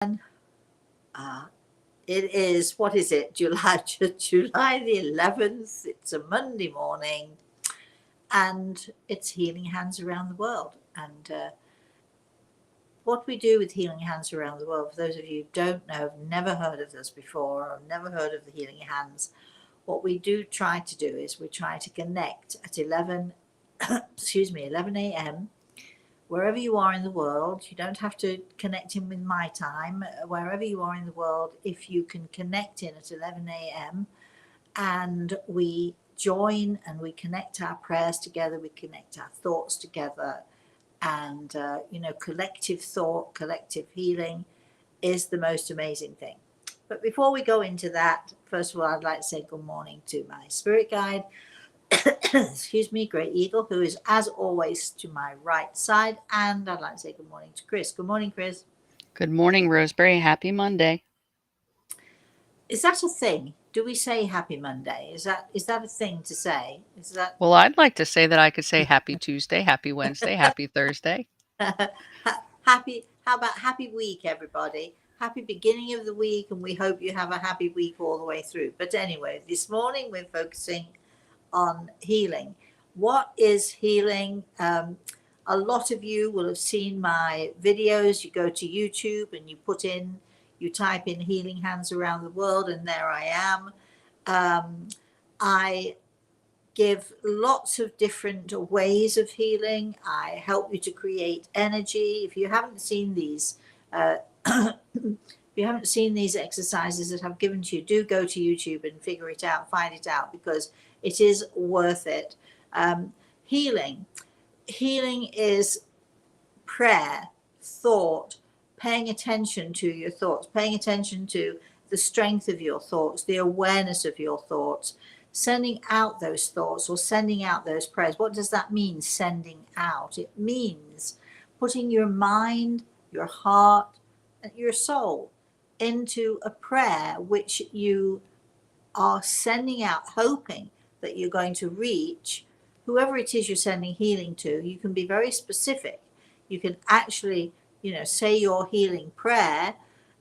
Uh, it is, what is it, July the 11th. It's a Monday morning, and it's Healing Hands Around the World. And what we do with Healing Hands Around the World, for those of you who don't know, have never heard of this before, or never heard of the Healing Hands, what we do try to do is we try to connect at 11 a.m. wherever you are in the world. You don't have to connect in with my time. Wherever you are in the world, if you can connect in at 11 a.m. and we join and we connect our prayers together, we connect our thoughts together, and collective thought, collective healing is the most amazing thing. But before we go into that, first of all, I'd like to say good morning to my spirit guide, excuse me, Great Eagle, who is, as always, to my right side. And I'd like to say good morning to Chris. Good morning, Chris. Good morning, Rosemary. Happy Monday. Is that a thing? Do we say Happy Monday? Is that a thing to say? Is that Well, I'd like to say that I could say happy Tuesday, happy Wednesday, happy Thursday. happy? How about happy week, everybody? Happy beginning of the week, and we hope you have a happy week all the way through. But anyway, this morning we're focusing on healing. What is healing? A lot of you will have seen my videos. You go to YouTube and you type in Healing Hands Around the World, and there I am. I give lots of different ways of healing. I help you to create energy. If you haven't seen these, if you haven't seen these exercises that I've given to you, do go to YouTube and figure it out, find it out, because it is worth it. Healing is prayer, thought, paying attention to your thoughts, paying attention to the strength of your thoughts, the awareness of your thoughts, sending out those thoughts or sending out those prayers. What does that mean, sending out? It means putting your mind, your heart, and your soul into a prayer which you are sending out, hoping that you're going to reach whoever it is you're sending healing to. You can be very specific. You can actually, say your healing prayer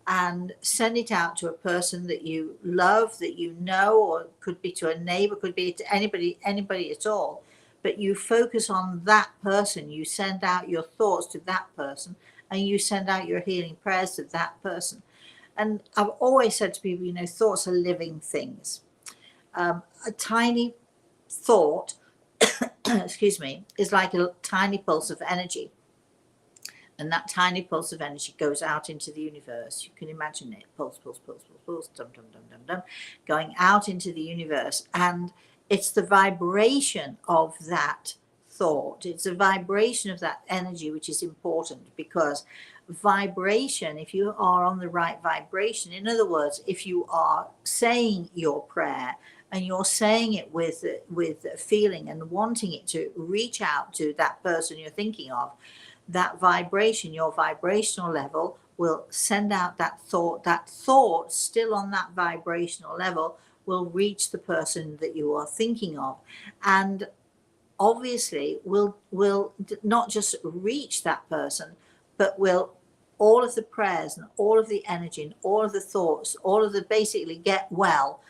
and send it out to a person that you love, that you know, or it could be to a neighbor, could be to anybody at all. But you focus on that person. You send out your thoughts to that person, and you send out your healing prayers to that person. And I've always said to people, thoughts are living things. A tiny thought, excuse me, is like a tiny pulse of energy. And that tiny pulse of energy goes out into the universe. You can imagine it, pulse, pulse, pulse, pulse, pulse, dum, dum, dum, dum, dum, going out into the universe. And it's the vibration of that thought. It's a vibration of that energy which is important, because vibration, if you are on the right vibration, in other words, if you are saying your prayer and you're saying it with feeling and wanting it to reach out to that person you're thinking of, that vibration, your vibrational level, will send out that thought. That thought, still on that vibrational level, will reach the person that you are thinking of, and obviously will not just reach that person, but will, all of the prayers and all of the energy and all of the thoughts, all of the basically get well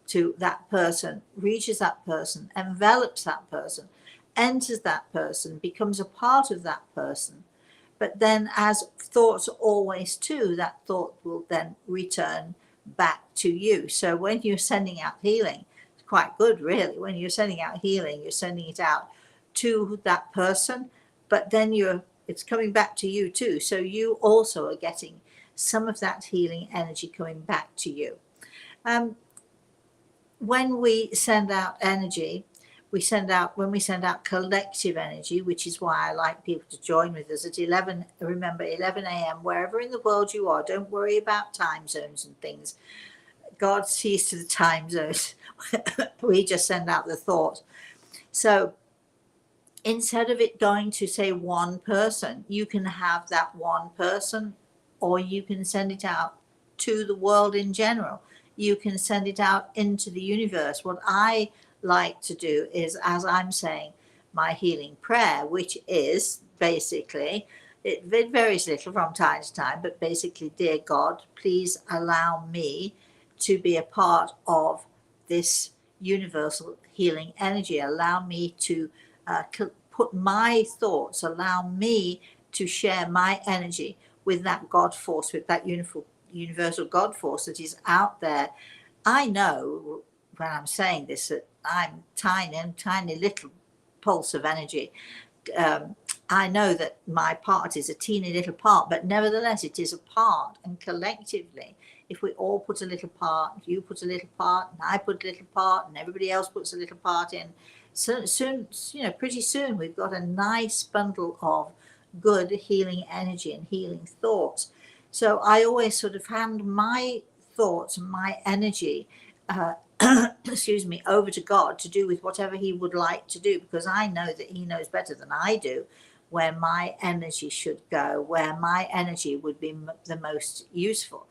to that person, reaches that person, envelops that person, enters that person, becomes a part of that person. But then, as thoughts always do, that thought will then return back to you. So when you're sending out healing, it's quite good, really. When you're sending out healing, you're sending it out to that person, but then it's coming back to you too. So you also are getting some of that healing energy coming back to you. When we send out energy, when we send out collective energy, which is why I like people to join with us at 11 a.m. wherever in the world you are. Don't worry about time zones and things. God sees to the time zones. We just send out the thought. So instead of it going to, say, one person, you can have that one person, or you can send it out to the world in general. You can send it out into the universe. What I like to do is, as I'm saying my healing prayer, which is basically it varies a little from time to time, but basically, dear God, please allow me to be a part of this universal healing energy. Allow me to put my thoughts, allow me to share my energy with that God force, with that universal God force that is out there. I know when I'm saying this that I'm tiny little pulse of energy. I know that my part is a teeny little part, but nevertheless it is a part, and collectively, if we all put a little part, you put a little part, and I put a little part, and everybody else puts a little part in, so soon, pretty soon we've got a nice bundle of good healing energy and healing thoughts. So I always sort of hand my thoughts and my energy excuse me, over to God to do with whatever he would like to do, because I know that he knows better than I do where my energy should go, where my energy would be the most useful,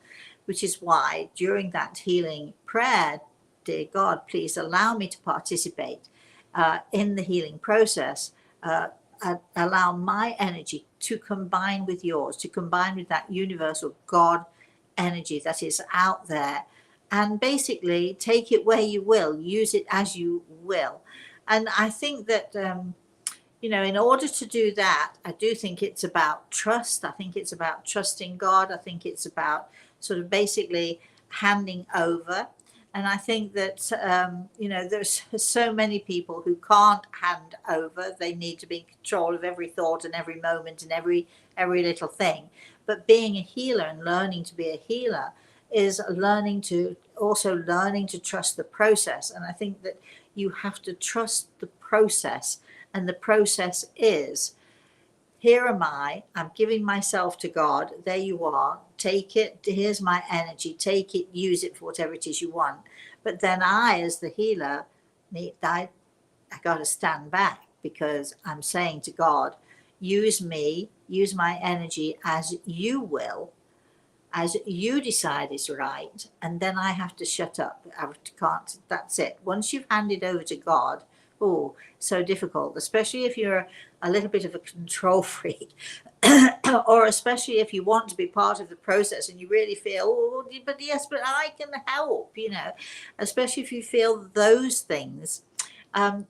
which is why during that healing prayer, dear God, please allow me to participate in the healing process. Allow my energy to combine with yours, to combine with that universal God energy that is out there, and basically take it where you will, use it as you will. And I think that in order to do that, I do think it's about trust. I think it's about trusting God. I think it's about sort of basically handing over. And I think that, there's so many people who can't hand over. They need to be in control of every thought and every moment and every little thing. But being a healer and learning to be a healer is learning to trust the process. And I think that you have to trust the process. And the process is, here am I'm giving myself to God. There you are. Take it. Here's my energy. Take it, use it for whatever it is you want. But then I, as the healer, I got to stand back, because I'm saying to God, use me, use my energy as you will, as you decide is right. And then I have to shut up. I can't. That's it. Once you've handed over to God, oh, so difficult, especially if you're a little bit of a control freak, or especially if you want to be part of the process and you really feel, oh, but yes, but I can help, especially if you feel those things.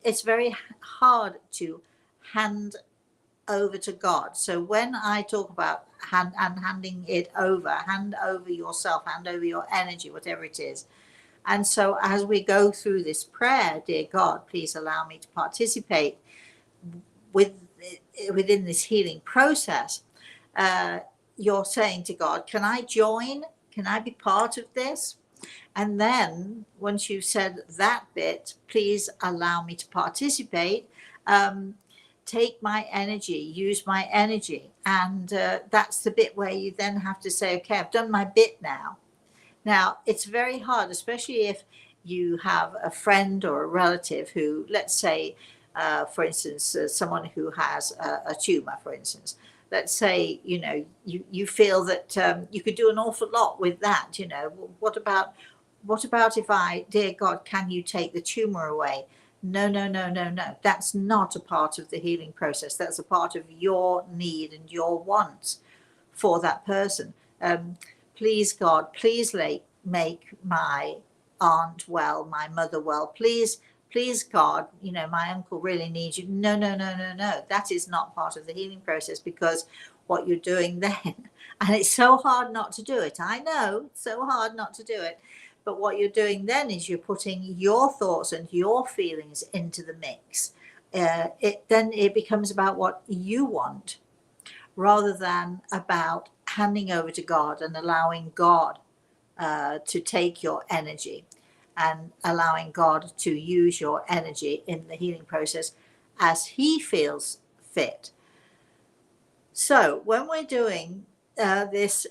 It's very hard to hand over to God. So when I talk about handing it over, hand over yourself, hand over your energy, whatever it is. And so as we go through this prayer, dear God, please allow me to participate within this healing process. You're saying to God, can I join? Can I be part of this? And then once you've said that bit, please allow me to participate. Take my energy, use my energy. And that's the bit where you then have to say, okay, I've done my bit now. Now, it's very hard, especially if you have a friend or a relative who, let's say, for instance, someone who has a tumor, for instance. Let's say, you feel that you could do an awful lot with that. What about if dear God, can you take the tumor away? No. That's not a part of the healing process. That's a part of your need and your wants for that person. Please, God, please make my aunt well, my mother well. Please, God, my uncle really needs you. No. That is not part of the healing process, because what you're doing then, and it's so hard not to do it. I know, it's so hard not to do it. But what you're doing then is you're putting your thoughts and your feelings into the mix. It becomes about what you want, rather than about handing over to God and allowing God to take your energy, and allowing God to use your energy in the healing process as he feels fit. So when we're doing this,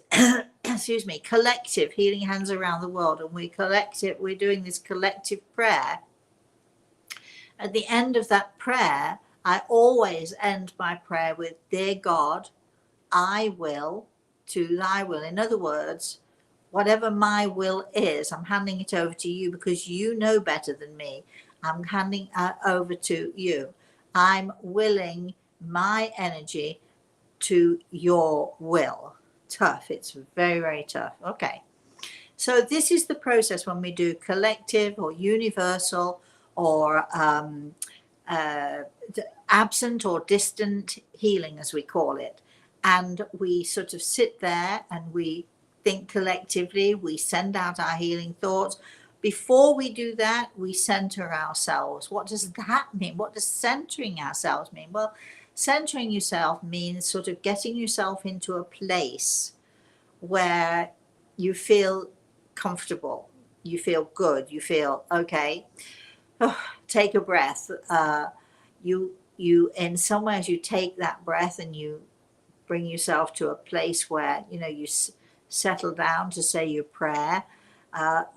excuse me, collective healing hands around the world, and we're doing this collective prayer, at the end of that prayer, I always end my prayer with, dear God, I will to thy will. In other words, whatever my will is, I'm handing it over to you, because you know better than me. I'm handing over to you. I'm willing my energy to your will. Tough. It's very, very tough. Okay. So this is the process when we do collective or universal or absent or distant healing, as we call it. And we sort of sit there and we think collectively, we send out our healing thoughts. Before we do that, we center ourselves. What does that mean? What does centering ourselves mean? Well, centering yourself means sort of getting yourself into a place where you feel comfortable, you feel good, you feel okay. Oh, take a breath. You in some ways you take that breath and you bring yourself to a place where you settle down to say your prayer.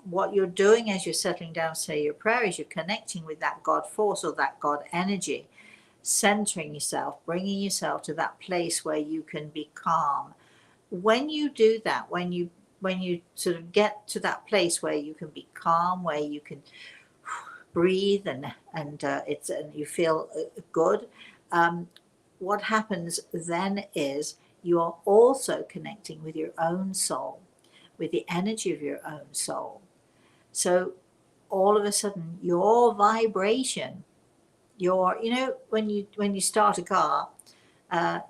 What you're doing as you're settling down to say your prayer is you're connecting with that God force or that God energy, centering yourself, bringing yourself to that place where you can be calm. When you do that, when you sort of get to that place where you can be calm, where you can breathe and you feel good, what happens then is you are also connecting with your own soul, with the energy of your own soul. So all of a sudden your vibration, when you start a car,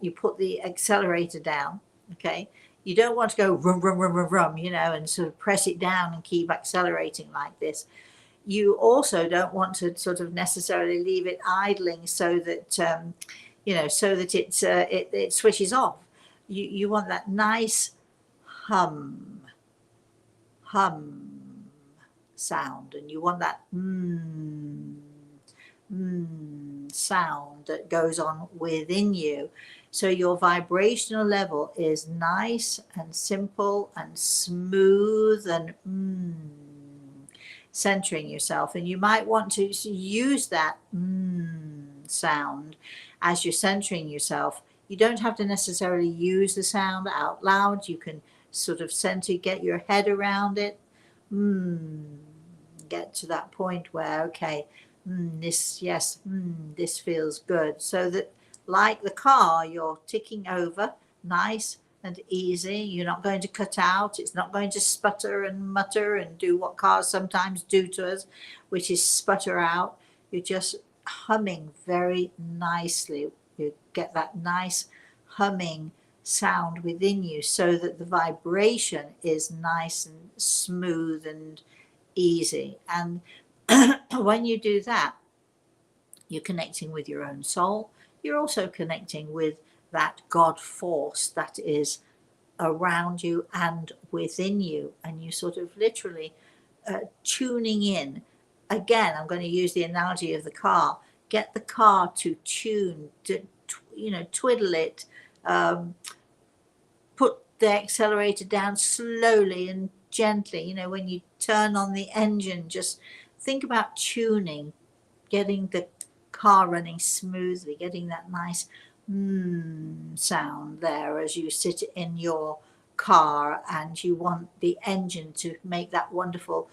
you put the accelerator down, okay? You don't want to go rum, rum, rum, rum, rum, and sort of press it down and keep accelerating like this. You also don't want to sort of necessarily leave it idling so that it switches off. You want that nice hum sound, and you want that sound that goes on within you. So your vibrational level is nice and simple and smooth and centering yourself. And you might want to use that sound as you're centering yourself. You don't have to necessarily use the sound out loud. You can sort of center, get your head around it, get to that point where, okay, this feels good. So that, like the car, you're ticking over nice and easy. You're not going to cut out. It's not going to sputter and mutter and do what cars sometimes do to us, which is sputter out. You're just humming very nicely. You get that nice humming sound within you so that the vibration is nice and smooth and easy. And when you do that, you're connecting with your own soul. You're also connecting with that God force that is around you and within you, and you sort of literally tuning in. Again, I'm going to use the analogy of the car. Get the car to tune, to twiddle it, put the accelerator down slowly and gently. When you turn on the engine, just think about tuning, getting the car running smoothly, getting that nice sound there as you sit in your car, and you want the engine to make that wonderful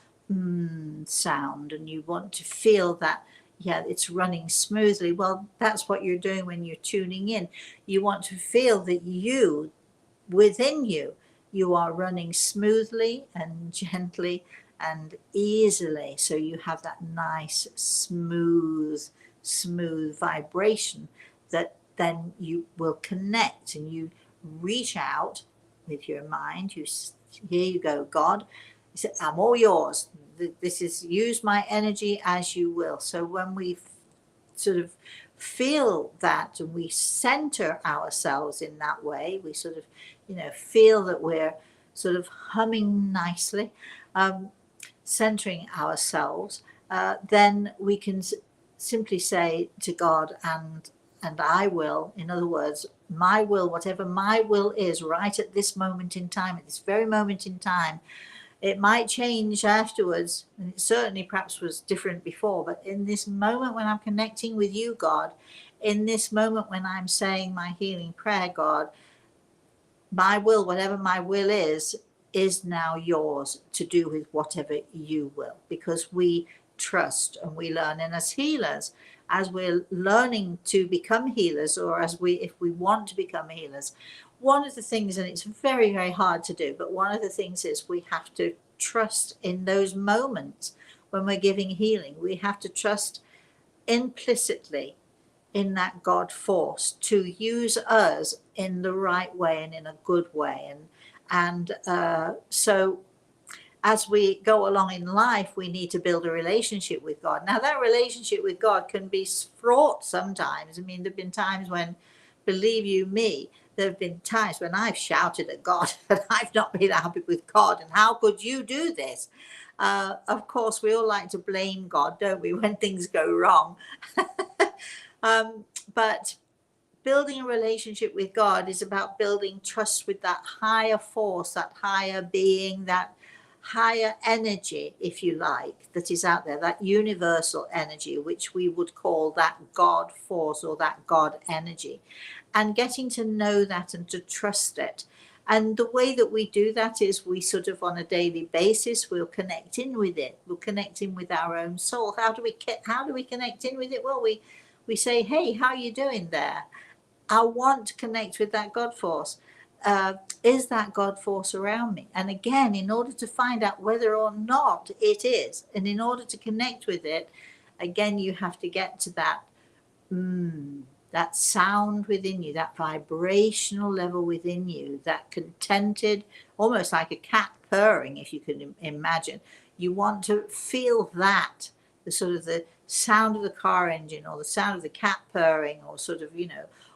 sound, and you want to feel that it's running smoothly. Well, that's what you're doing when you're tuning in. You want to feel that within you are running smoothly and gently and easily, so you have that nice smooth vibration that then you will connect, and you reach out with your mind. Here you go, God. You say, I'm all yours. This is, use my energy as you will. So when we sort of feel that and we center ourselves in that way, we sort of feel that we're sort of humming nicely, centering ourselves, then we can simply say to God, and I will, in other words, my will, whatever my will is right at this moment in time, at this very moment in time. It might change afterwards, and it certainly perhaps was different before, but in this moment when I'm connecting with you, God, in this moment when I'm saying my healing prayer, God, my will, whatever my will is now yours to do with whatever you will, because we trust, and we learn. And as healers, as we're learning to become healers, or if we want to become healers, one of the things, and it's very, very hard to do, but one of the things is we have to trust in those moments when we're giving healing. We have to trust implicitly in that God force to use us in the right way and in a good way. So as we go along in life, we need to build a relationship with God. Now, that relationship with God can be fraught sometimes. I mean, there have been times when, believe you me, there have been times when I've shouted at God and I've not been happy with God. And how could you do this? Of course, we all like to blame God, don't we, when things go wrong? But building a relationship with God is about building trust with that higher force, that higher being, that higher energy, if you like, that is out there, that universal energy, which we would call that God force or that God energy, and getting to know that and to trust it. And the way that we do that is we sort of on a daily basis, we'll connect in with it. We'll connect in with our own soul. How do we connect in with it? Well, we say, hey, how are you doing there? I want to connect with that God force. Is that God force around me? And again, in order to find out whether or not it is, and in order to connect with it, again, you have to get to that that sound within you, that vibrational level within you, that contented, almost like a cat purring, if you can imagine. You want to feel that, the sort of the sound of the car engine, or the sound of the cat purring, or sort of,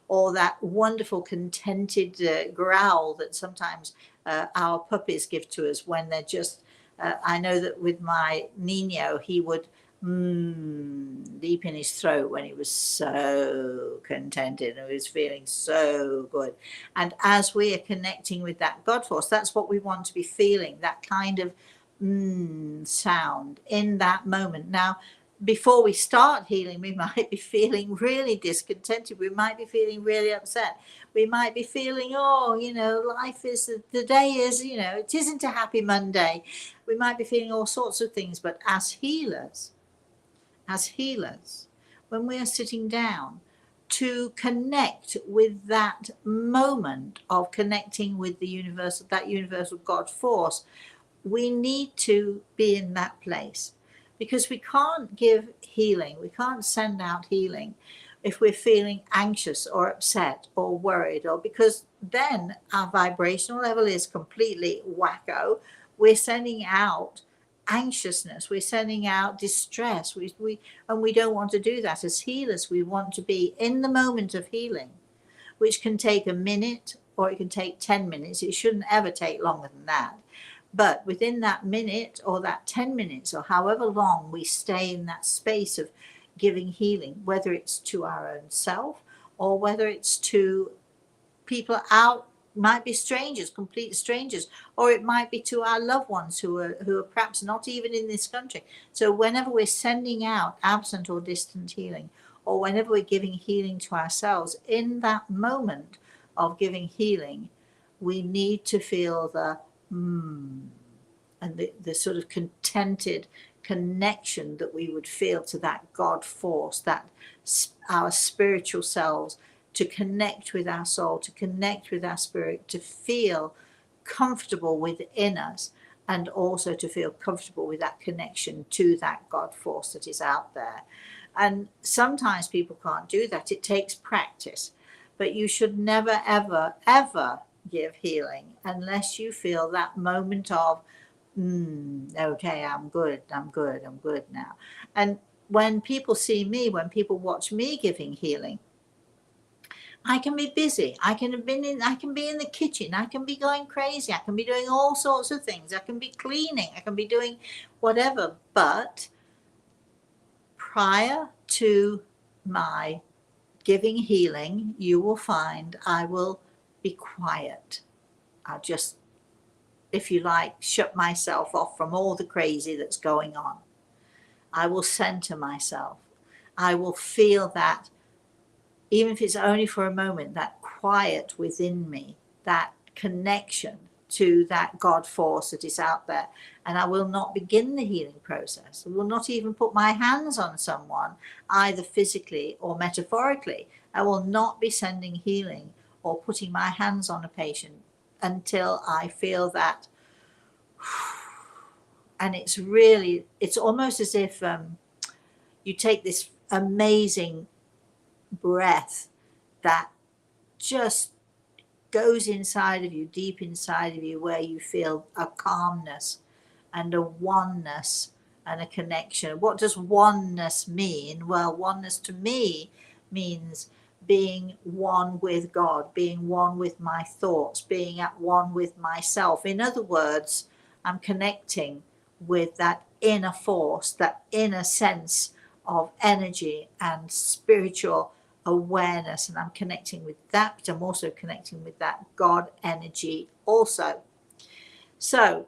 or that wonderful contented growl that sometimes our puppies give to us when they're just, I know that with my Nino, he would deep in his throat when he was so contented and he was feeling so good. And as we are connecting with that God force, that's what we want to be feeling, that kind of sound in that moment. Now, before we start healing, we might be feeling really discontented. We might be feeling really upset. We might be feeling, life is, the day is, it isn't a happy Monday. We might be feeling all sorts of things. But as healers, when we are sitting down to connect with that moment of connecting with the universal, that universal God force, we need to be in that place. Because we can't give healing, we can't send out healing if we're feeling anxious or upset or worried, or because then our vibrational level is completely wacko. We're sending out anxiousness, we're sending out distress, and we don't want to do that. As healers, we want to be in the moment of healing, which can take a minute or it can take 10 minutes. It shouldn't ever take longer than that. But within that minute or that 10 minutes or however long we stay in that space of giving healing, whether it's to our own self or whether it's to people out, might be strangers, complete strangers, or it might be to our loved ones who are perhaps not even in this country. So whenever we're sending out absent or distant healing, or whenever we're giving healing to ourselves, in that moment of giving healing, we need to feel the and the sort of contented connection that we would feel to that God force, that our spiritual selves, to connect with our soul, to connect with our spirit, to feel comfortable within us, and also to feel comfortable with that connection to that God force that is out there. And sometimes people can't do that. It takes practice. But you should never, ever, ever give healing unless you feel that moment of okay, I'm good now. And when people see me, when people watch me giving healing, I can be busy, I can be in the kitchen, I can be going crazy, I can be doing all sorts of things, I can be cleaning, I can be doing whatever. But prior to my giving healing, you will find I will be quiet. I'll just, if you like, shut myself off from all the crazy that's going on. I will center myself. I will feel that, even if it's only for a moment, that quiet within me, that connection to that God force that is out there. And I will not begin the healing process. I will not even put my hands on someone, either physically or metaphorically. I will not be sending healing or putting my hands on a patient until I feel that. And it's almost as if you take this amazing breath that just goes inside of you, deep inside of you, where you feel a calmness and a oneness and a connection. What does oneness mean? Well, oneness to me means being one with God, being one with my thoughts, being at one with myself. In other words, I'm connecting with that inner force, that inner sense of energy and spiritual awareness, and I'm connecting with that, but I'm also connecting with that God energy also. So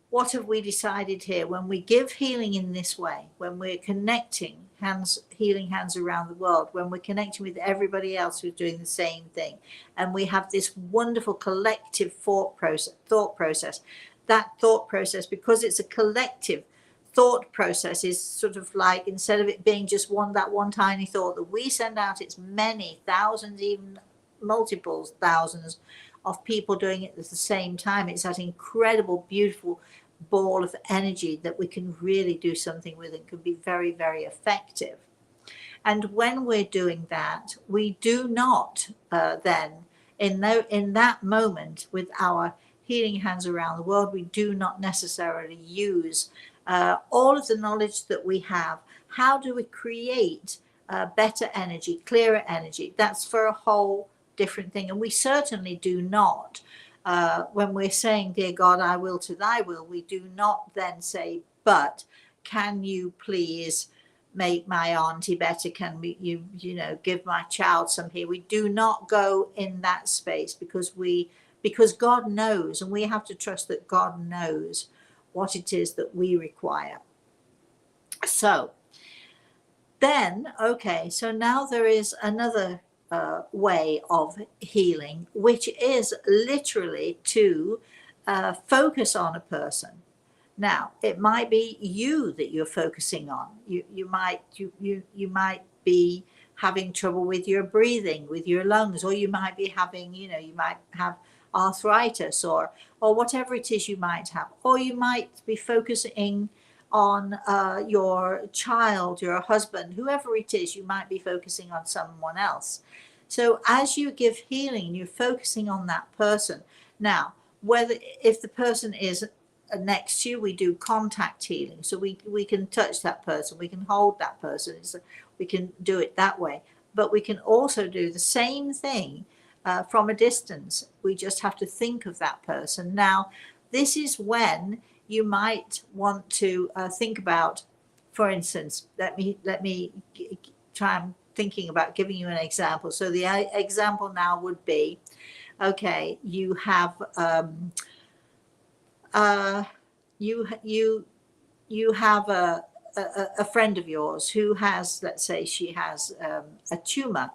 what have we decided here? When we give healing in this way, when we're connecting hands, healing hands around the world, when we're connecting with everybody else who's doing the same thing, and we have this wonderful collective thought process, that thought process, because it's a collective thought process, is sort of like, instead of it being just that one tiny thought that we send out, it's many thousands, even multiples thousands of people doing it at the same time. It's that incredible, beautiful ball of energy that we can really do something with and can be very, very effective. And when we're doing that, we do not then, in that moment with our healing hands around the world, we do not necessarily use all of the knowledge that we have. How do we create better energy, clearer energy? That's for a whole different thing. And we certainly do not, when we're saying, dear God, I will to thy will, we do not then say, but can you please make my auntie better? Can you give my child some here? We do not go in that space, because God knows, and we have to trust that God knows what it is that we require. So then, okay, so now there is another way of healing, which is literally to focus on a person. Now, it might be you that you're focusing on. You might be having trouble with your breathing, with your lungs, or you might be having, you might have arthritis or whatever it is you might have, or you might be focusing on your child, your husband, whoever it is. You might be focusing on someone else. So as you give healing, you're focusing on that person. Now, if the person is next to you, we do contact healing. So we can touch that person, we can hold that person, we can do it that way. But we can also do the same thing from a distance. We just have to think of that person. Now, this is when you might want to think about, for instance, let me try and thinking about giving you an example. So the example now would be, okay, you have you have a friend of yours who has, let's say she has a tumor,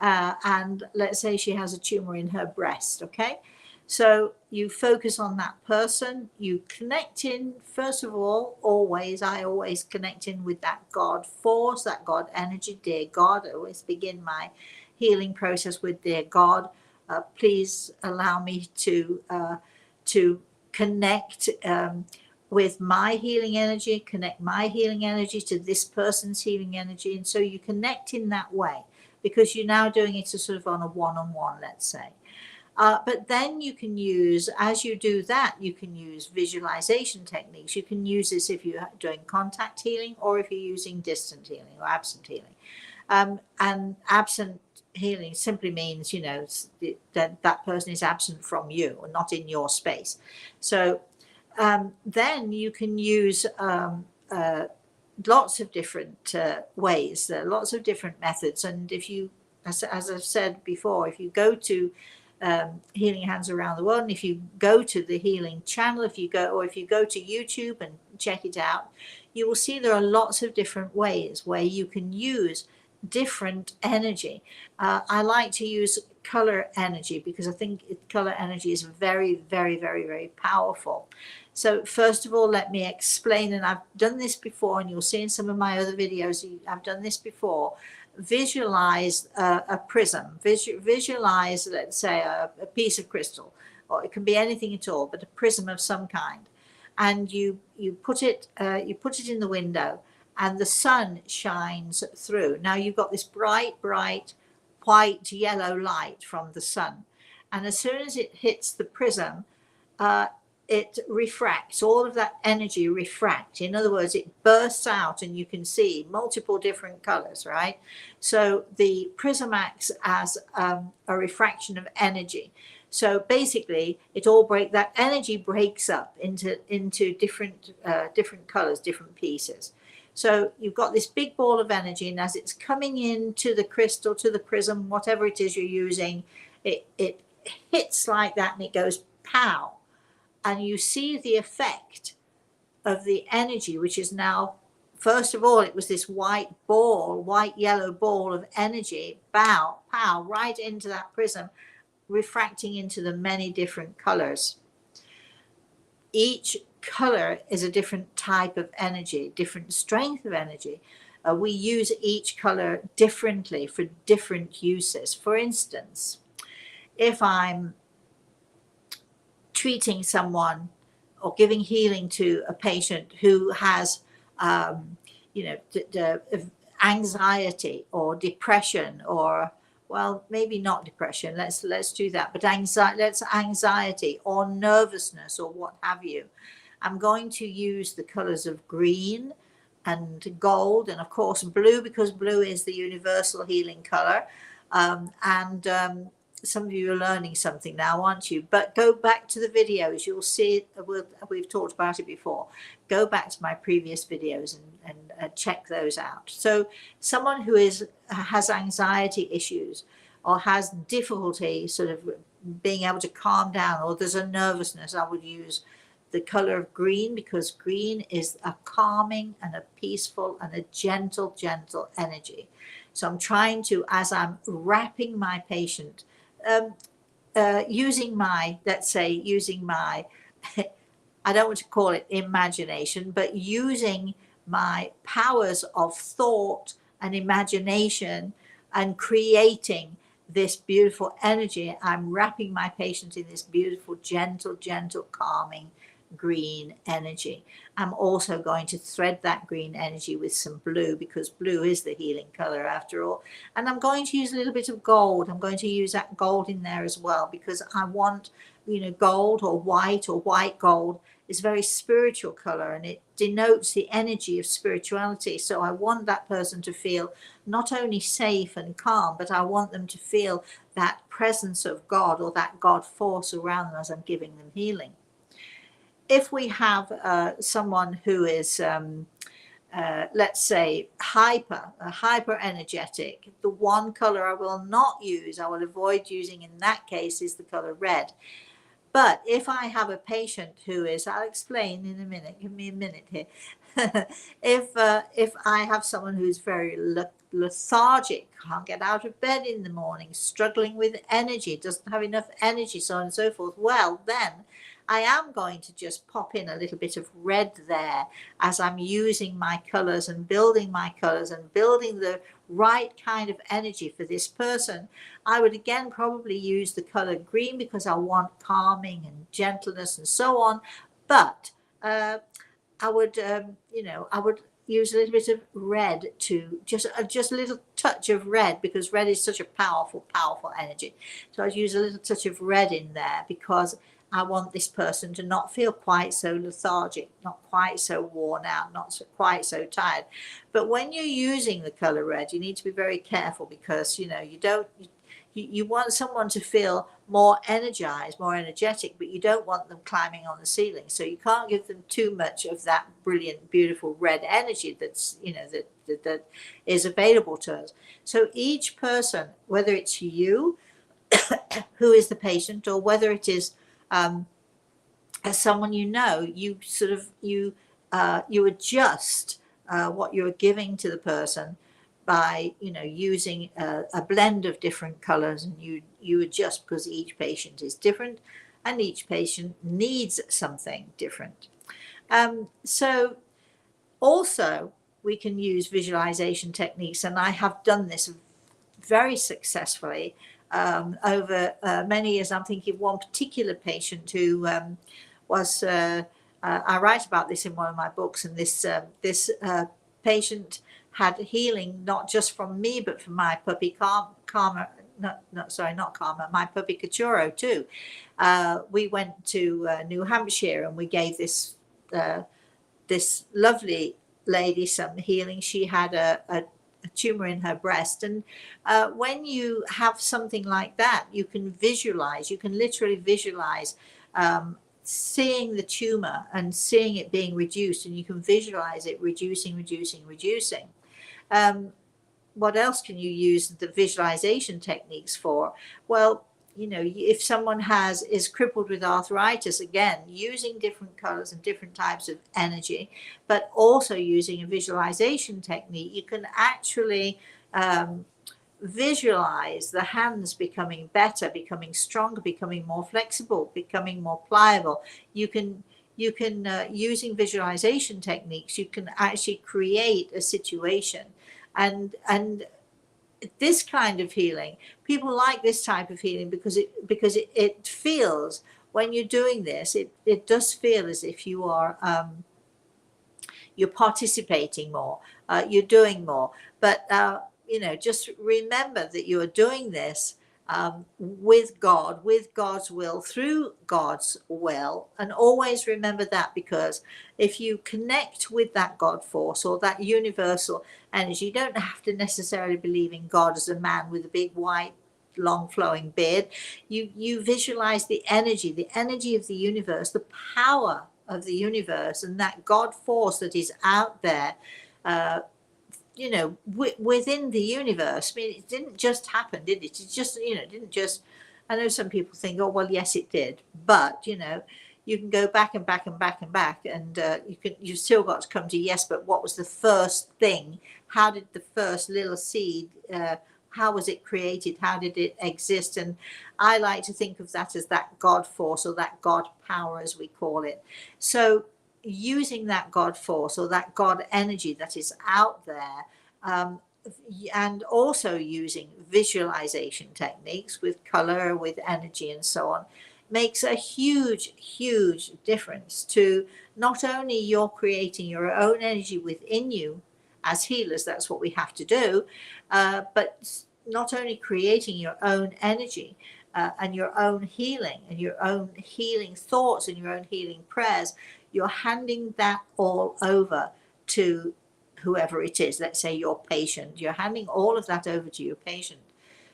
and let's say she has a tumor in her breast. Okay, so you focus on that person, you connect in, first of all, I always connect in with that God force, that God energy. Dear God, I always begin my healing process with, dear God, please allow me to connect with my healing energy, connect my healing energy to this person's healing energy. And so you connect in that way, because you're now doing it sort of on a one-on-one, let's say. But then you can use, as you do that, you can use visualization techniques. You can use this if you're doing contact healing, or if you're using distant healing or absent healing. And absent healing simply means, that person is absent from you or not in your space. So then you can use lots of different ways, lots of different methods. And if you, as I've said before, if you go to Healing Hands Around the World, and if you go to the healing channel, if you go to YouTube and check it out, you will see there are lots of different ways where you can use different energy. I like to use color energy, because I think color energy is very, very, very, very powerful. So first of all, let me explain, and I've done this before, and you'll see in some of my other videos, I've done this before. Visualize a prism, visualize, let's say, a piece of crystal, or it can be anything at all, but a prism of some kind. And you put it in the window, and the sun shines through. Now you've got this bright white yellow light from the sun, and as soon as it hits the prism, it refracts. All of that energy refracts. In other words, it bursts out, and you can see multiple different colors, right? So the prism acts as a refraction of energy. So basically, that energy breaks up into different colors, different pieces. So you've got this big ball of energy, and as it's coming into the crystal, to the prism, whatever it is you're using, it hits like that, and it goes pow. And you see the effect of the energy, which is now, first of all, it was this white yellow ball of energy, pow, right into that prism, refracting into the many different colors. Each color is a different type of energy, different strength of energy. We use each color differently for different uses. For instance, if I'm treating someone or giving healing to a patient who has, anxiety or depression, or, well, maybe not depression. Let's do that. But anxiety or nervousness or what have you. I'm going to use the colors of green and gold, and of course blue, because blue is the universal healing color. Some of you are learning something now, aren't you? But go back to the videos. You'll see it. We've talked about it before. Go back to my previous videos and check those out. So someone who has anxiety issues, or has difficulty sort of being able to calm down, or there's a nervousness, I would use the color of green, because green is a calming and a peaceful and a gentle energy. So I'm trying to, as I'm wrapping my patient, using my I don't want to call it imagination, but using my powers of thought and imagination and creating this beautiful energy. I'm wrapping my patient in this beautiful, gentle, calming green energy. I'm also going to thread that green energy with some blue, because blue is the healing color after all. And I'm going to use a little bit of gold. I'm going to use that gold in there as well, because I want, gold or white gold is a very spiritual color, and it denotes the energy of spirituality. So I want that person to feel not only safe and calm, but I want them to feel that presence of God, or that God force around them as I'm giving them healing. If we have someone who is, let's say, hyper energetic, the one color I will not use, I will avoid using in that case, is the color red. But if I have a patient who is, I'll explain in a minute, give me a minute here. If I have someone who's very lethargic, can't get out of bed in the morning, struggling with energy, doesn't have enough energy, so on and so forth, well, then I am going to just pop in a little bit of red there as I'm using my colors and building my colors and building the right kind of energy for this person. I would again probably use the color green, because I want calming and gentleness and so on. But I would use a little bit of red, to just a little touch of red, because red is such a powerful energy. So I'd use a little touch of red in there, because I want this person to not feel quite so lethargic, not quite so worn out, quite so tired. But when you're using the color red, you need to be very careful, because you want someone to feel more energized, more energetic, but you don't want them climbing on the ceiling. So you can't give them too much of that brilliant, beautiful red energy that's, that is available to us. So each person, whether it's you who is the patient, or whether it is as someone you sort of you adjust what you're giving to the person by, you know, using a blend of different colors, and you adjust because each patient is different and each patient needs something different. So also we can use visualization techniques, and I have done this very successfully over many years. I'm thinking of one particular patient who was, I write about this in one of my books, and this patient had healing not just from me, but from my puppy Karma, not Karma, my puppy Kachuro too. We went to New Hampshire, and we gave this lovely lady some healing. She had a tumor in her breast, and when you have something like that, you can literally visualize seeing the tumor and seeing it being reduced, and you can visualize it reducing. What else can you use the visualization techniques for? Well, you know, if someone is crippled with arthritis, again, using different colors and different types of energy, but also using a visualization technique, you can actually visualize the hands becoming better, becoming stronger, becoming more flexible, becoming more pliable. You can using visualization techniques, you can actually create a situation. And this kind of healing, people like this type of healing because it feels, when you're doing this, it does feel as if you are you're participating more, you're doing more. But you know, just remember that you are doing this with God, with God's will, through God's will, and always remember that, because if you connect with that God force or that universal energy, you don't have to necessarily believe in God as a man with a big white long flowing beard. You visualize the energy of the universe, the power of the universe, and that God force that is out there, you know, within the universe. I mean, it didn't just happen, did it? It just, you know, it didn't just. I know some people think, oh well, yes, it did, but you know, you can go back and back and back and back, and you've still got to come to yes. But what was the first thing? How did the first little seed? How was it created? How did it exist? And I like to think of that as that God force, or that God power, as we call it. So using that God force or that God energy that is out there, and also using visualization techniques with color, with energy, and so on, makes a huge difference to not only you're creating your own energy within you. As healers, that's what we have to do, but not only creating your own energy and your own healing and your own healing thoughts and your own healing prayers, you're handing that all over to whoever it is. Let's say your patient, you're handing all of that over to your patient.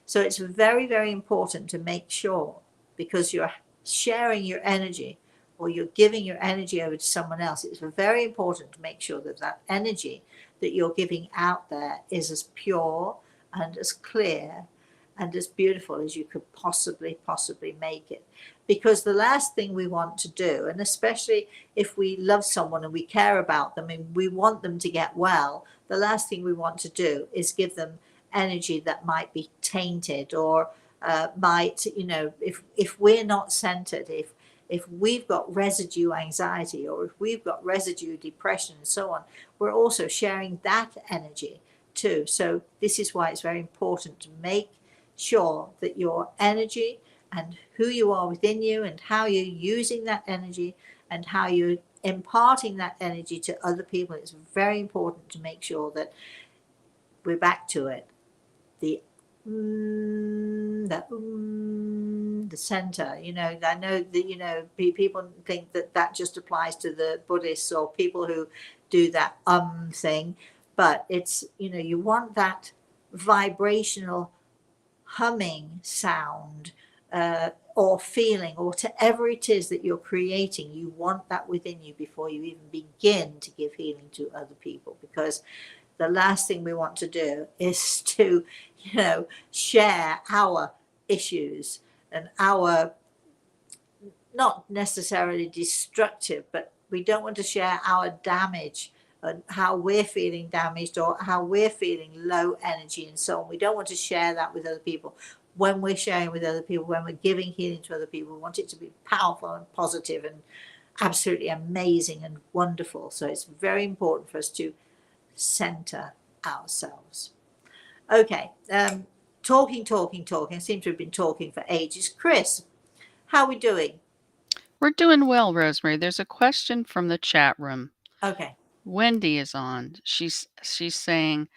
So it's very important to make sure, because you're sharing your energy or you're giving your energy over to someone else, it's very important to make sure that that energy that you're giving out there is as pure and as clear and as beautiful as you could possibly make it. Because the last thing we want to do, and especially if we love someone and we care about them and we want them to get well, the last thing we want to do is give them energy that might be tainted, or might, you know, if we're not centered, if we've got residue anxiety, or if we've got residue depression and so on, we're also sharing that energy too. So this is why it's very important to make sure that your energy and who you are within you and how you're using that energy and how you're imparting that energy to other people, it's very important to make sure that we're back to it. The the center, you know, I know that, you know, people think that that just applies to the Buddhists or people who do that thing, but it's, you know, you want that vibrational humming sound or feeling, or whatever it is that you're creating, you want that within you before you even begin to give healing to other people. Because the last thing we want to do is to, you know, share our issues and our, not necessarily destructive, but we don't want to share our damage and how we're feeling damaged or how we're feeling low energy and so on. We don't want to share that with other people. When we're sharing with other people, when we're giving healing to other people, we want it to be powerful and positive and absolutely amazing and wonderful. So it's very important for us to center ourselves. Okay, talking. I seem to have been talking for ages. Chris, how are we doing? We're doing well, Rosemary. There's a question from the chat room. Okay. Wendy is on. She's saying,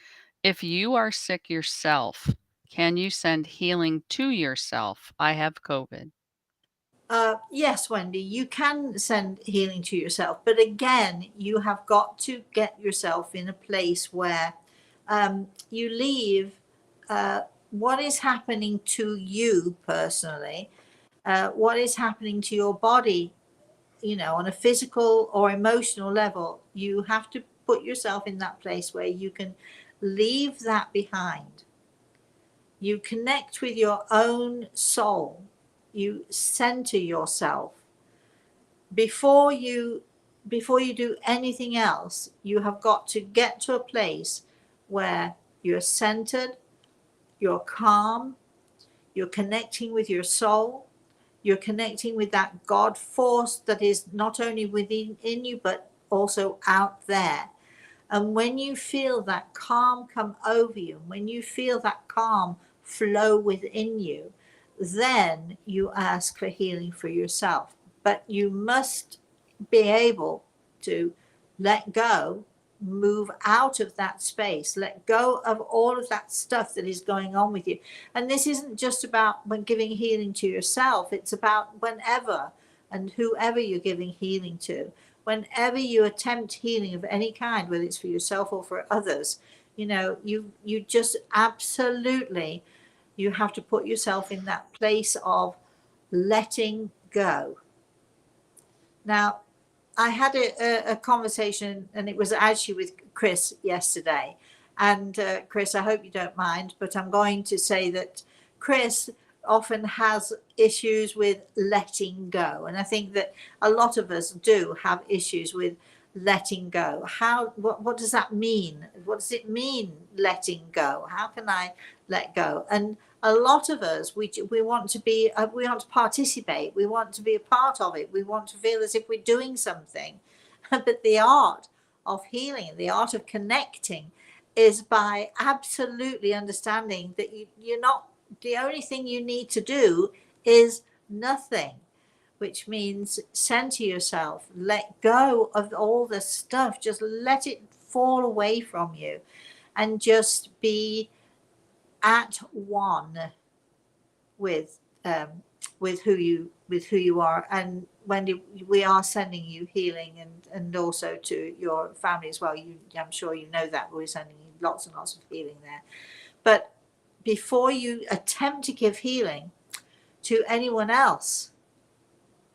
if you are sick yourself, can you send healing to yourself? I have COVID. Yes, Wendy, you can send healing to yourself, but again, you have got to get yourself in a place where you leave what is happening to you personally, what is happening to your body, on a physical or emotional level. You have to put yourself in that place where you can leave that behind. You connect with your own soul. You center yourself. Before you do anything else, you have got to get to a place where you're centered, you're calm, you're connecting with your soul, you're connecting with that God force that is not only within you but also out there. And when you feel that calm come over you, when you feel that calm flow within you, then you ask for healing for yourself. But you must be able to let go, move out of that space, let go of all of that stuff that is going on with you. And this isn't just about when giving healing to yourself, it's about whenever and whoever you're giving healing to. Whenever you attempt healing of any kind, whether it's for yourself or for others, you just absolutely, you have to put yourself in that place of letting go. Now, I had a conversation, and it was actually with Chris yesterday. And Chris, I hope you don't mind, but I'm going to say that Chris often has issues with letting go. And I think that a lot of us do have issues with letting go. What does that mean? What does it mean, letting go? How can I let go? And a lot of us, we want to participate. We want to be a part of it. We want to feel as if we're doing something. But the art of healing, the art of connecting, is by absolutely understanding that you're not, the only thing you need to do is nothing, which means center yourself, let go of all the stuff, just let it fall away from you, and just be at one with who you are. And Wendy, we are sending you healing, and also to your family as well. I'm sure you know that we're sending you lots and lots of healing there. But before you attempt to give healing to anyone else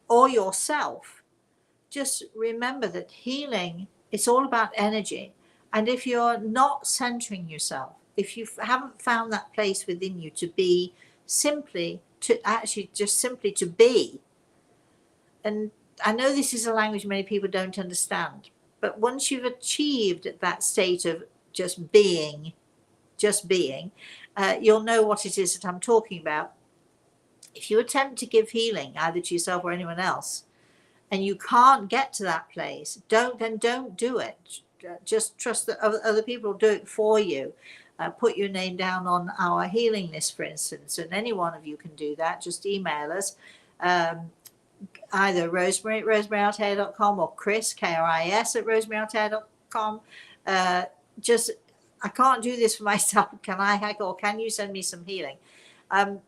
or yourself, just remember that healing is all about energy. And if you're not centering yourself, if you haven't found that place within you to be simply to be, and I know this is a language many people don't understand, but once you've achieved that state of just being, you'll know what it is that I'm talking about. If you attempt to give healing either to yourself or anyone else, and you can't get to that place, don't do it. Just trust that other people will do it for you. Put your name down on our healing list, for instance, and any one of you can do that. Just email us, either Rosemary at rosemaryaLtea.com or Chris, Kris, at rosemaryaLtea.com. I can't do this for myself. Can you send me some healing? And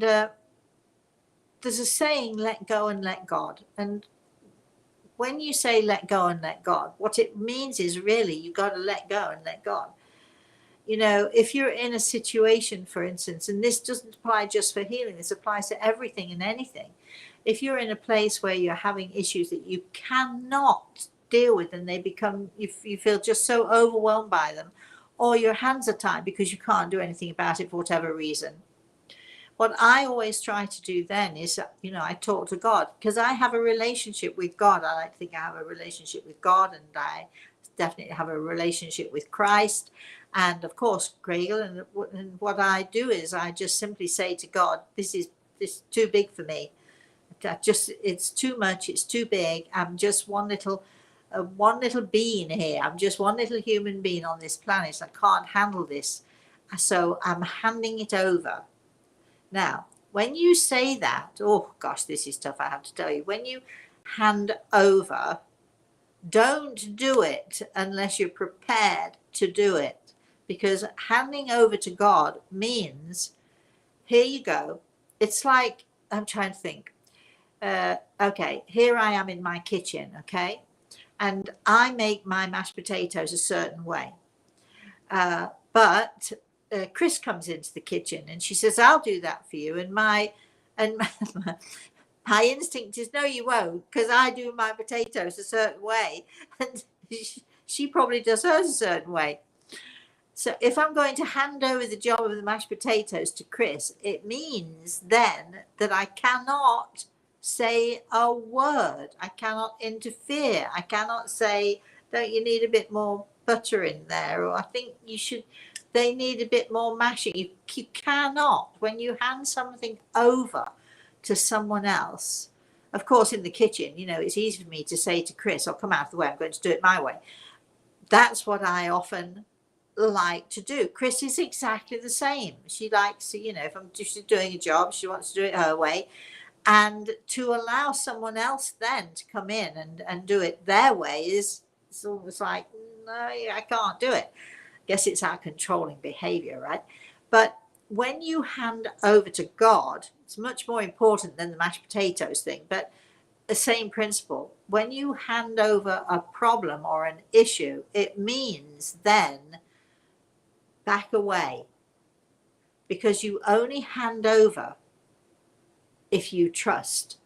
there's a saying, let go and let God. And when you say let go and let God, what it means is really you got to let go and let God. If you're in a situation, for instance, and this doesn't apply just for healing, this applies to everything and anything. If you're in a place where you're having issues that you cannot deal with, and you feel just so overwhelmed by them, or your hands are tied because you can't do anything about it for whatever reason, what I always try to do then is, I talk to God, because I have a relationship with God. I like to think I have a relationship with God, and I definitely have a relationship with Christ. And of course, Gregor, and what I do is I just simply say to God, this is too big for me. It's too much. It's too big. I'm just one little being here. I'm just one little human being on this planet. I can't handle this. So I'm handing it over. Now, when you say that, oh gosh, this is tough, I have to tell you. When you hand over, don't do it unless you're prepared to do it. Because handing over to God means, here you go. It's like, I'm trying to think. Okay, here I am in my kitchen, okay? And I make my mashed potatoes a certain way. But Chris comes into the kitchen and she says, I'll do that for you. And my my instinct is, no, you won't, because I do my potatoes a certain way. And she probably does hers a certain way. So if I'm going to hand over the job of the mashed potatoes to Chris, it means then that I cannot say a word. I cannot interfere. I cannot say, don't you need a bit more butter in there? Or I think they need a bit more mashing. You cannot. When you hand something over to someone else, of course, in the kitchen, it's easy for me to say to Chris, come out of the way, I'm going to do it my way. That's what I often like to do. Chris is exactly the same. She likes to, if I'm just doing a job, she wants to do it her way. And to allow someone else then to come in and do it their way it's almost like, no, I can't do it. Guess it's our controlling behavior, right? But when you hand over to God, it's much more important than the mashed potatoes thing, but the same principle. When you hand over a problem or an issue, it means then back away, because you only hand over if you trust.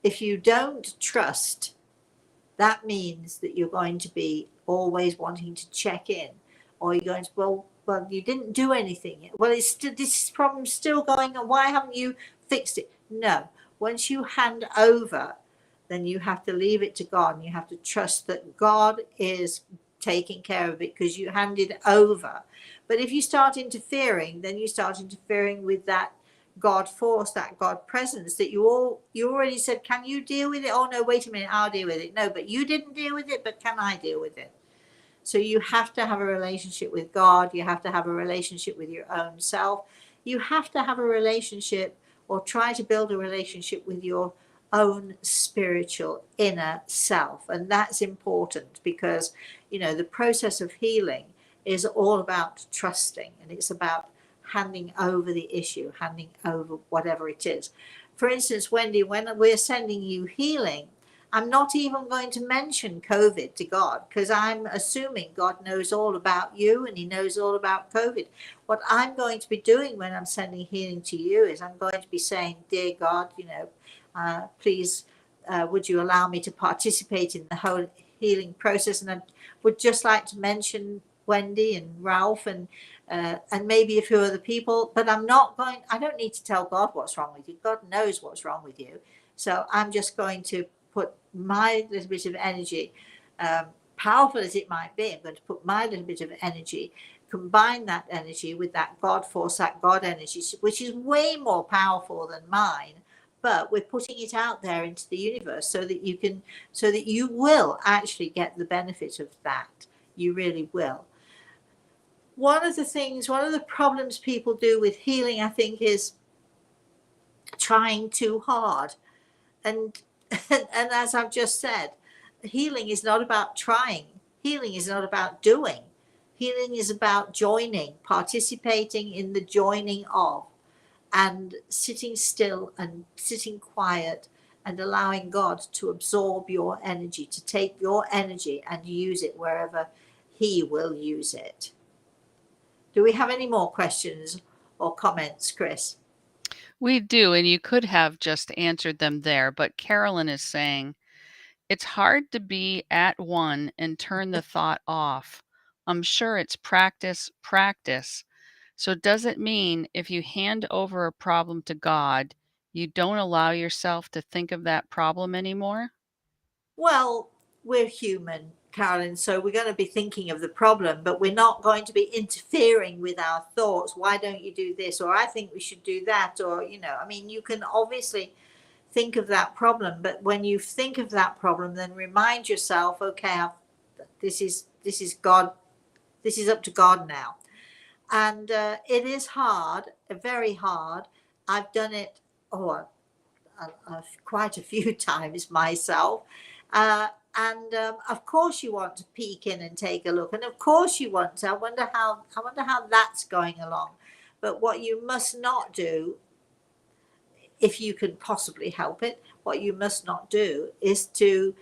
If you don't trust, that means that you're going to be always wanting to check in, or you're going to, well, you didn't do anything. Well, it's still, this problem's still going on. Why haven't you fixed it? No. Once you hand over, then you have to leave it to God, and you have to trust that God is taking care of it because you handed over. But if you start interfering, then you start interfering with that God force, that God presence that you already said, can you deal with it? Oh no, wait a minute, I'll deal with it. No, but you didn't deal with it, but can I deal with it? So you have to have a relationship with God. You have to have a relationship with your own self. You have to have a relationship, or try to build a relationship with your own spiritual inner self. And that's important because, the process of healing is all about trusting, and it's about handing over the issue, handing over whatever it is. For instance, Wendy, when we're sending you healing, I'm not even going to mention COVID to God, because I'm assuming God knows all about you and he knows all about COVID. What I'm going to be doing when I'm sending healing to you is I'm going to be saying, dear God, please, would you allow me to participate in the whole healing process? And I would just like to mention Wendy and Ralph and maybe a few other people, but I don't need to tell God what's wrong with you. God knows what's wrong with you. So I'm just going to put my little bit of energy, powerful as it might be, I'm going to put my little bit of energy, combine that energy with that God force, that God energy, which is way more powerful than mine. But we're putting it out there into the universe so that you will actually get the benefit of that. You really will. One of the problems people do with healing, I think, is trying too hard. And as I've just said, healing is not about trying. Healing is not about doing. Healing is about joining, participating in the joining of, and sitting still and sitting quiet and allowing God to absorb your energy, to take your energy and use it wherever he will use it. Do we have any more questions or comments, Chris? We do, and you could have just answered them there, but Carolyn is saying, it's hard to be at one and turn the thought off. I'm sure it's practice, practice. So does it mean if you hand over a problem to God, you don't allow yourself to think of that problem anymore? Well, we're human, Carolyn. So we're going to be thinking of the problem, but we're not going to be interfering with our thoughts. Why don't you do this? Or I think we should do that. Or, I mean, you can obviously think of that problem, but when you think of that problem, then remind yourself, okay, this is God. This is up to God now. And it is hard, very hard. I've done it quite a few times myself. And of course you want to peek in and take a look, and of course you want to. I wonder how that's going along. But what you must not do, if you can possibly help it, what you must not do is to,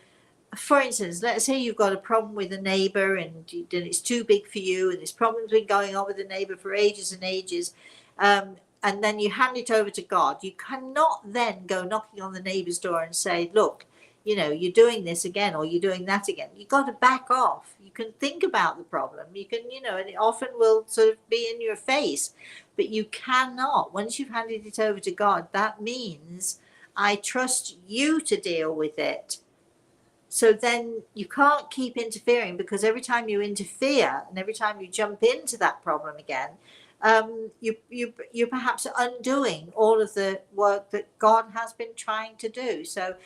for instance, let's say you've got a problem with a neighbor and it's too big for you, and this problem's been going on with the neighbor for ages and ages, and then you hand it over to God. You cannot then go knocking on the neighbor's door and say, look, you're doing this again, or you're doing that again. You've got to back off. You can think about the problem. You can, and it often will sort of be in your face, but you cannot. Once you've handed it over to God, that means I trust you to deal with it. So then you can't keep interfering, because every time you interfere and every time you jump into that problem again, you're perhaps undoing all of the work that God has been trying to do. So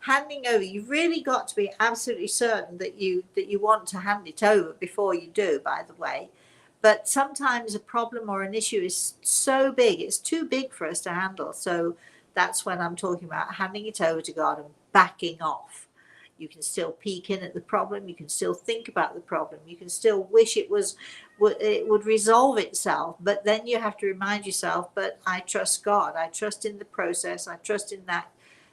handing over, you've really got to be absolutely certain that you want to hand it over before you do, by the way. But sometimes a problem or an issue is so big, it's too big for us to handle. So that's when I'm talking about handing it over to God and backing off. You can still peek in at the problem. You can still think about the problem. You can still wish it would resolve itself. But then you have to remind yourself, but I trust God. I trust in the process. I trust in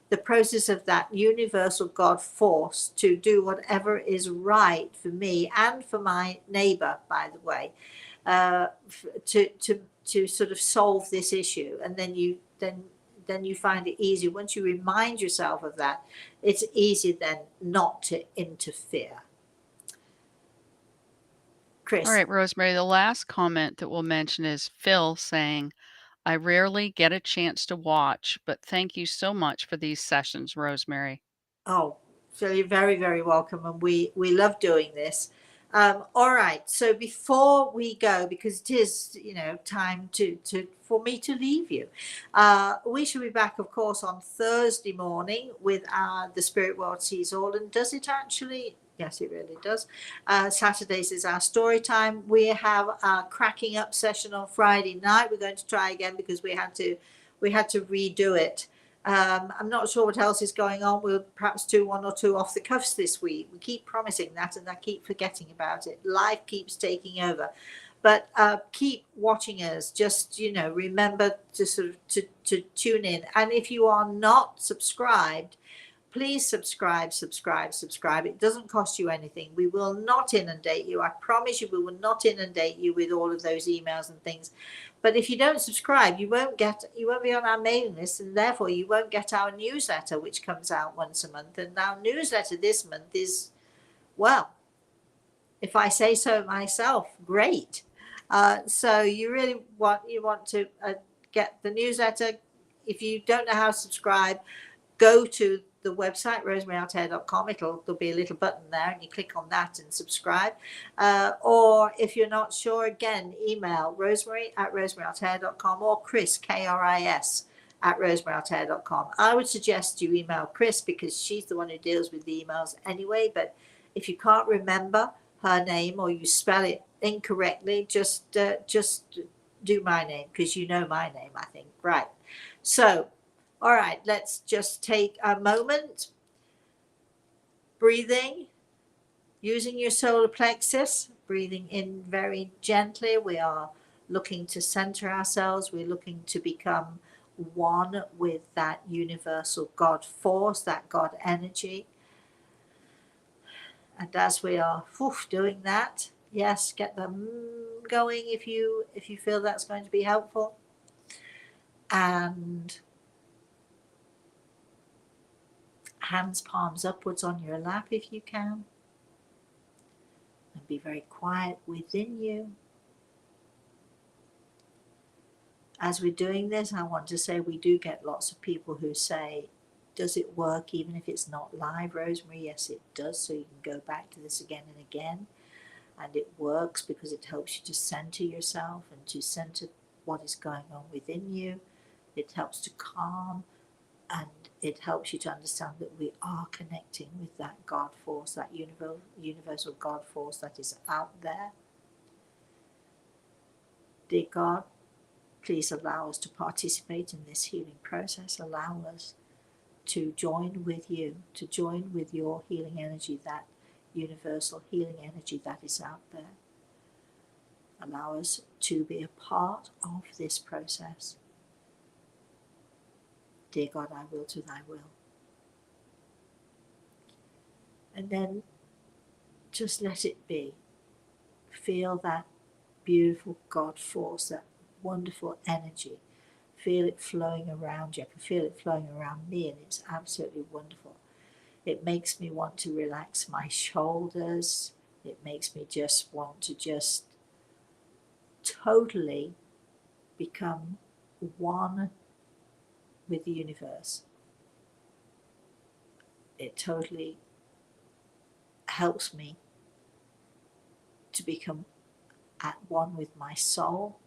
the process of that universal God force to do whatever is right for me and for my neighbor, by the way, to sort of solve this issue. And then you find it easy. Once you remind yourself of that, it's easy then not to interfere. Chris. All right, Rosemary, the last comment that we'll mention is Phil saying, I rarely get a chance to watch, but thank you so much for these sessions, Rosemary. Oh, so you're very, very welcome. And we love doing this. All right. So before we go, because it is, time for me to leave you, we shall be back, of course, on Thursday morning with The Spirit World Sees All. And does it actually? Yes, it really does. Saturdays is our story time. We have our cracking up session on Friday night. We're going to try again because we had to redo it. I'm not sure what else is going on. We'll perhaps do one or two off the cuffs this week. We keep promising that and I keep forgetting about it. Life keeps taking over. But keep watching us. Just, remember to sort of to tune in. And if you are not subscribed, please subscribe. It doesn't cost you anything. We will not inundate you. I promise you, we will not inundate you with all of those emails and things. But if you don't subscribe, you won't be on our mailing list, and therefore you won't get our newsletter, which comes out once a month. And our newsletter this month is, well, if I say so myself, great. So you really want to get the newsletter. If you don't know how to subscribe, go to the website, rosemaryaltea.com. There'll be a little button there and you click on that and subscribe. Or if you're not sure, again, email rosemary@rosemaryaltea.com or Chris, Kris, @rosemaryaltea.com. I would suggest you email Chris because she's the one who deals with the emails anyway. But if you can't remember her name or you spell it incorrectly, just do my name because you know my name, I think. Right. So, all right, let's just take a moment. Breathing, using your solar plexus, breathing in very gently. We are looking to center ourselves. We're looking to become one with that universal God force, that God energy. And as we are doing that, yes, get them going if you feel that's going to be helpful. And hands, palms upwards on your lap if you can. And be very quiet within you. As we're doing this, I want to say we do get lots of people who say, Does it work even if it's not live, Rosemary? Yes, it does. So you can go back to this again and again. And it works because it helps you to center yourself and to center what is going on within you. It helps to calm, and it helps you to understand that we are connecting with that God force, that universal God force that is out there. Dear God, please allow us to participate in this healing process. Allow us to join with you, to join with your healing energy, that universal healing energy that is out there. Allow us to be a part of this process. Dear God, I will to thy will. And then just let it be. Feel that beautiful God force, that wonderful energy. Feel it flowing around you. I can feel it flowing around me, and it's absolutely wonderful. It makes me want to relax my shoulders. It makes me just want to just totally become one with the universe. It totally helps me to become at one with my soul,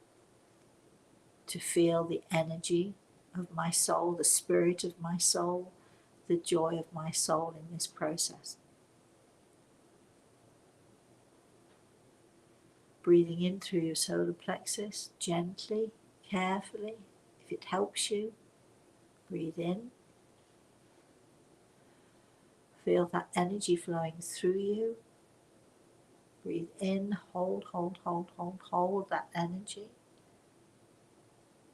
to feel the energy of my soul, the spirit of my soul, the joy of my soul in this process. Breathing in through your solar plexus, gently, carefully. If it helps you, breathe in. Feel that energy flowing through you. Breathe in, hold that energy.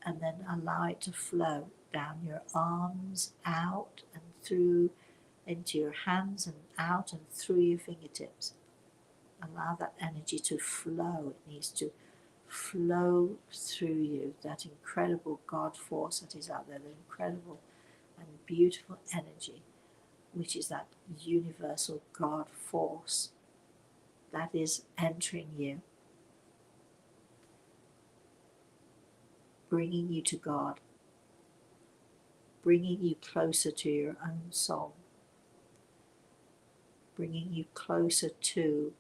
And then allow it to flow down your arms, out and through, into your hands and out and through your fingertips. Allow that energy to flow. It needs to flow through you, that incredible God force that is out there, the incredible and beautiful energy, which is that universal God force that is entering you, bringing you to God, bringing you closer to your own soul, bringing you closer to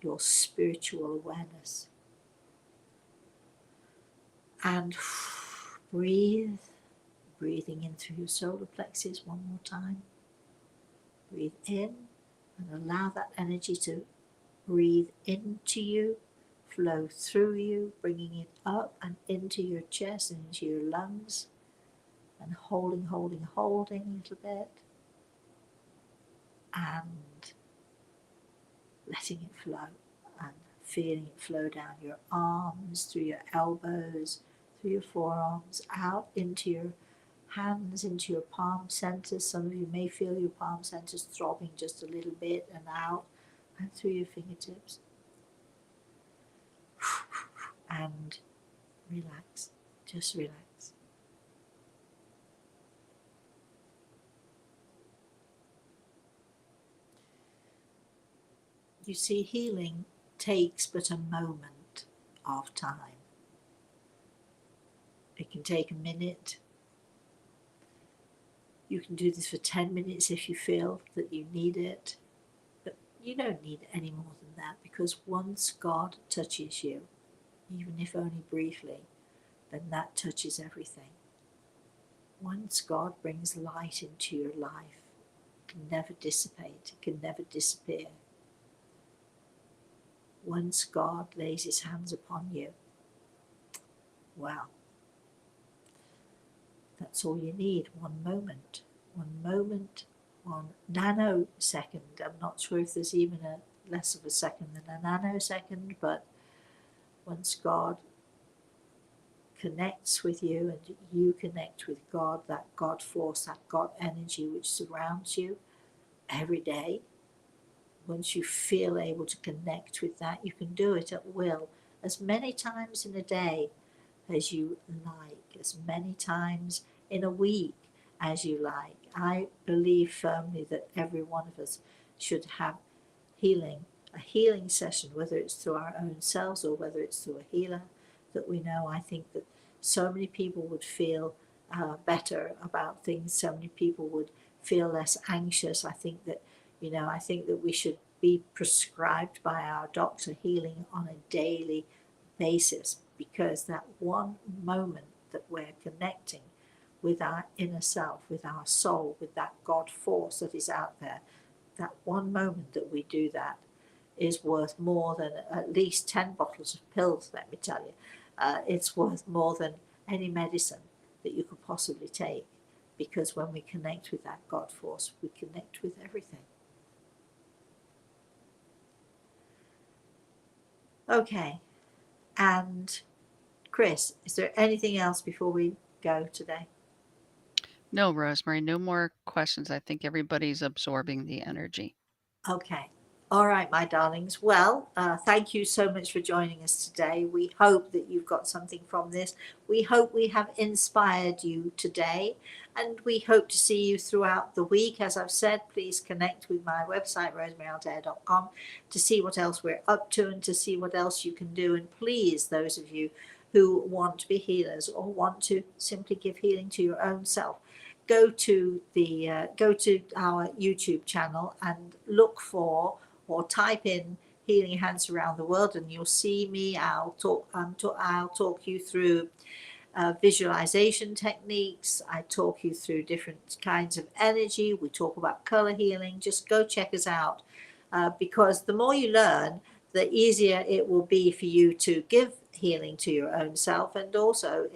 your spiritual awareness. And breathe, breathing in through your solar plexus one more time. Breathe in and allow that energy to breathe into you, flow through you, bringing it up and into your chest and into your lungs, and holding a little bit, and letting it flow, and feeling it flow down your arms, through your elbows, through your forearms, out into your hands, into your palm centers. Some of you may feel your palm centers throbbing just a little bit, and out and through your fingertips. And relax, just relax. You see, healing takes but a moment of time. It can take a minute. You can do this for 10 minutes if you feel that you need it. But you don't need any more than that, because once God touches you, even if only briefly, then that touches everything. Once God brings light into your life, it can never dissipate, it can never disappear. Once God lays his hands upon you, well, that's all you need. One moment, one nanosecond. I'm not sure if there's even a less of a second than a nanosecond, but once God connects with you and you connect with God, that God force, that God energy which surrounds you every day, once you feel able to connect with that, you can do it at will, as many times in a day as you like, as many times in a week as you like. I believe firmly that every one of us should have healing, a healing session, whether it's through our own selves or whether it's through a healer that we know. I think that so many people would feel better about things. So many people would feel less anxious. I think that, I think that we should be prescribed by our doctor healing on a daily basis, because that one moment that we're connecting with our inner self, with our soul, with that God force that is out there, that one moment that we do that is worth more than at least 10 bottles of pills, let me tell you. It's worth more than any medicine that you could possibly take, because when we connect with that God force, we connect with everything. Okay, and Chris, is there anything else before we go today? No, Rosemary, no more questions. I think everybody's absorbing the energy. Okay. All right, my darlings. Well, thank you so much for joining us today. We hope that you've got something from this. We hope we have inspired you today, and we hope to see you throughout the week. As I've said, please connect with my website, rosemaryaltea.com, to see what else we're up to and to see what else you can do. And please, those of you who want to be healers or want to simply give healing to your own self, go to our YouTube channel and look for, or type in, Healing Hands Around the World, and you'll see me. I'll talk you through visualization techniques. I talk you through different kinds of energy. We talk about color healing. Just go check us out, because the more you learn, the easier it will be for you to give healing to your own self, and also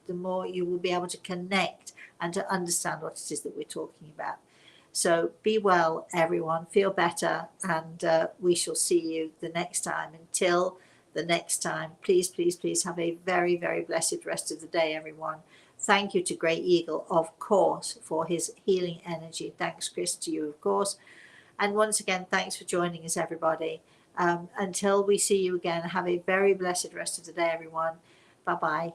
the more you will be able to connect and to understand what it is that we're talking about. So be well, everyone. Feel better, and we shall see you the next time. Until the next time, please, please, please have a very, very blessed rest of the day, everyone. Thank you to Great Eagle, of course, for his healing energy. Thanks, Chris, to you, of course. And once again, thanks for joining us, everybody. Until we see you again, have a very blessed rest of the day, everyone. Bye-bye.